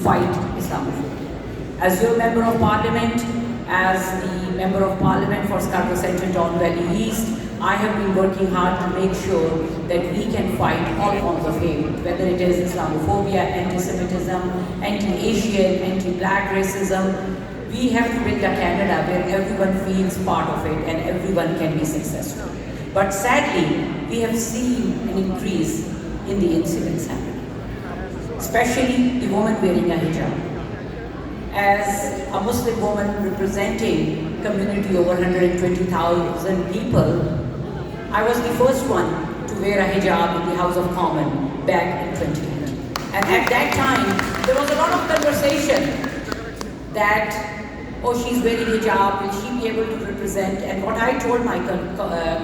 fight Islamophobia. As your Member of Parliament, as the Member of Parliament for Scarborough Central Don Valley East, I have been working hard to make sure that we can fight all forms of hate, whether it is Islamophobia, anti-Semitism, anti-Asian, anti-black racism. We have to build a Canada where everyone feels part of it and everyone can be successful. But sadly, we have seen an increase in the incidents happening, especially the woman wearing a hijab. As a Muslim woman representing community over 120,000 people, I was the first one to wear a hijab in the House of Commons back in 2018. And at that time, there was a lot of conversation that, oh, she's wearing hijab, will she be able to represent? And what I told my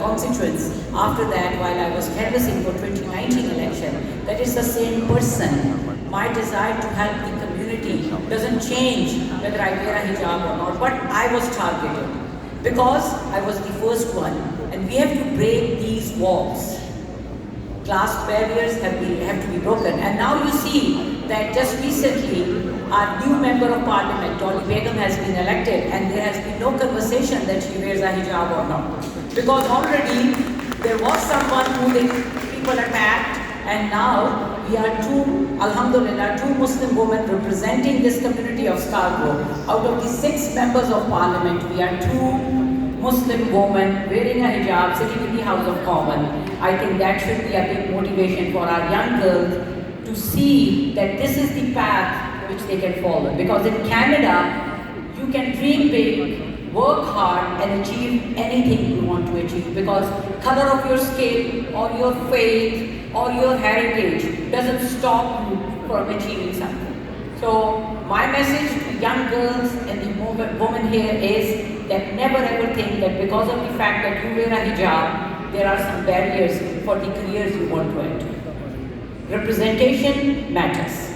constituents after that, while I was canvassing for 2019 election, that is the same person. My desire to help the community doesn't change whether I wear a hijab or not, but I was targeted because I was the first one, and we have to break these walls. Class barriers have to be broken, and now you see that just recently our new Member of Parliament, Dolly Begum, has been elected, and there has been no conversation that she wears a hijab or not, because already there was someone who the people attacked, and now we are alhamdulillah, two Muslim women representing this community of Scarborough. Out of the 6 members of Parliament, we are 2 Muslim women wearing a hijab, sitting in the House of Commons. I think that should be a big motivation for our young girls to see that this is the path which they can follow. Because in Canada, you can dream big, work hard, and achieve anything you want to achieve. Because color of your skin, or your faith, or your heritage doesn't stop you from achieving something. So my message to young girls and the women here is that never ever think that because of the fact that you wear a hijab, there are some barriers for the careers you want to enter. Representation matters.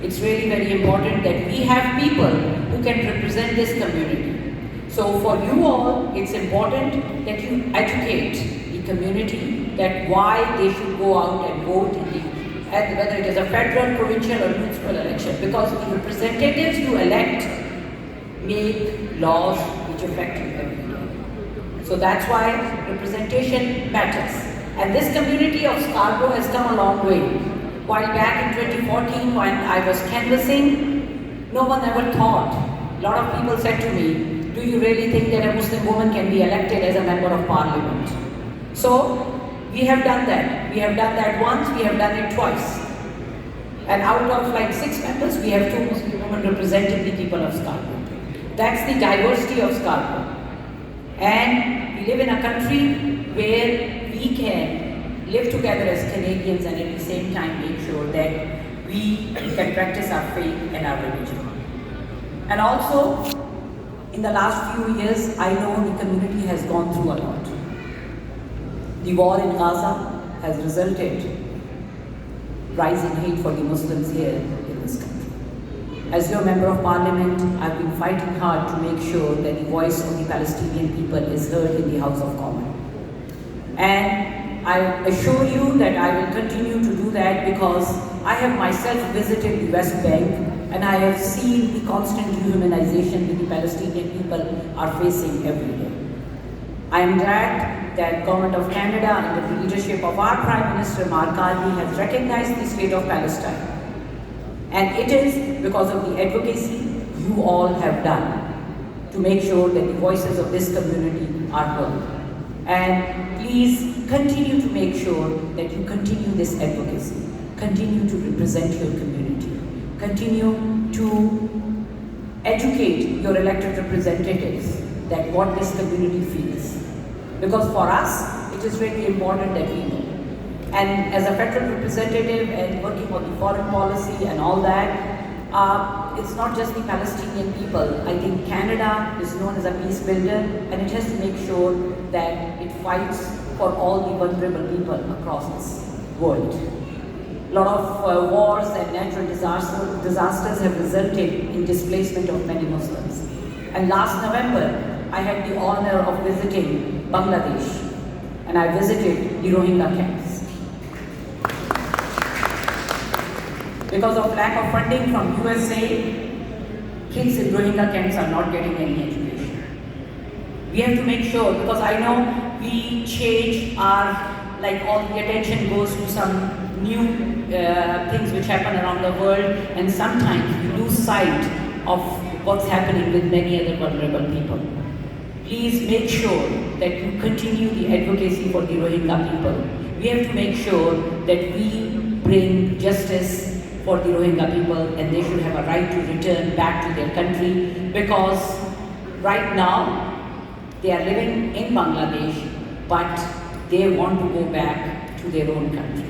It's really very important that we have people who can represent this community. So for you all, it's important that you educate the community that why they should go out and vote in whether it is a federal, provincial or municipal election, because the representatives you elect make laws which affect you every day. So that's why representation matters. And this community of Scarborough has come a long way. While back in 2014 when I was canvassing, no one ever thought. A lot of people said to me, do you really think that a Muslim woman can be elected as a Member of Parliament? So we have done that. We have done that once, we have done it twice. And out of like 6 members, we have 2 Muslim women representing the people of Scarborough. That's the diversity of Scarborough. And we live in a country where we can live together as Canadians and at the same time make sure that we can practice our faith and our religion. And also, in the last few years, I know the community has gone through a lot. The war in Gaza has resulted rising hate for the Muslims here in this country. As your Member of Parliament, I've been fighting hard to make sure that the voice of the Palestinian people is heard in the House of Commons. And I assure you that I will continue to do that because I have myself visited the West Bank and I have seen the constant dehumanization that the Palestinian people are facing every day. I am glad that Government of Canada, under the leadership of our Prime Minister Mark Carney, has recognized the state of Palestine. And it is because of the advocacy you all have done to make sure that the voices of this community are heard. And please continue to make sure that you continue this advocacy, continue to represent your community, continue to educate your elected representatives that what this community feels. Because for us, it is really important that we know. And as a federal representative and working on the foreign policy and all that, it's not just the Palestinian people. I think Canada is known as a peace builder and it has to make sure that it fights for all the vulnerable people across this world. A lot of wars and natural disasters have resulted in displacement of many Muslims. And last November, I had the honor of visiting Bangladesh, and I visited the Rohingya camps. Because of lack of funding from USA, kids in Rohingya camps are not getting any education. We have to make sure, because I know we change our, like all the attention goes to some new things which happen around the world, and sometimes we lose sight of what's happening with many other vulnerable people. Please make sure that you continue the advocacy for the Rohingya people. We have to make sure that we bring justice for the Rohingya people, and they should have a right to return back to their country, because right now they are living in Bangladesh, but they want to go back to their own country.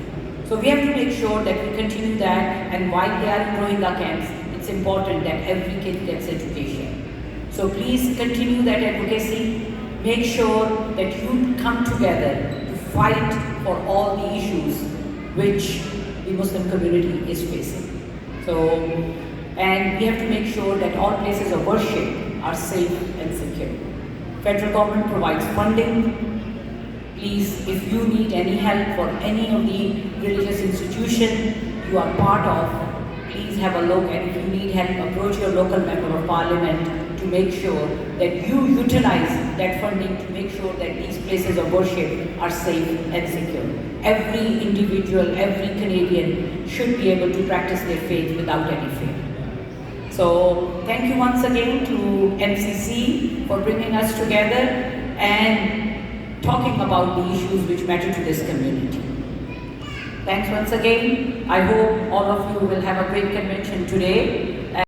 So we have to make sure that we continue that, and while they are in Rohingya camps, it's important that every kid gets education. So please continue that advocacy. Make sure that you come together to fight for all the issues which the Muslim community is facing. So, and we have to make sure that all places of worship are safe and secure. Federal government provides funding. Please, if you need any help for any of the religious institution you are part of, please have a look, and if you need help, approach your local member of parliament to make sure that you utilize that funding to make sure that these places of worship are safe and secure. Every individual, every Canadian should be able to practice their faith without any fear. So thank you once again to MCC for bringing us together and talking about the issues which matter to this community. Thanks once again. I hope all of you will have a great convention today.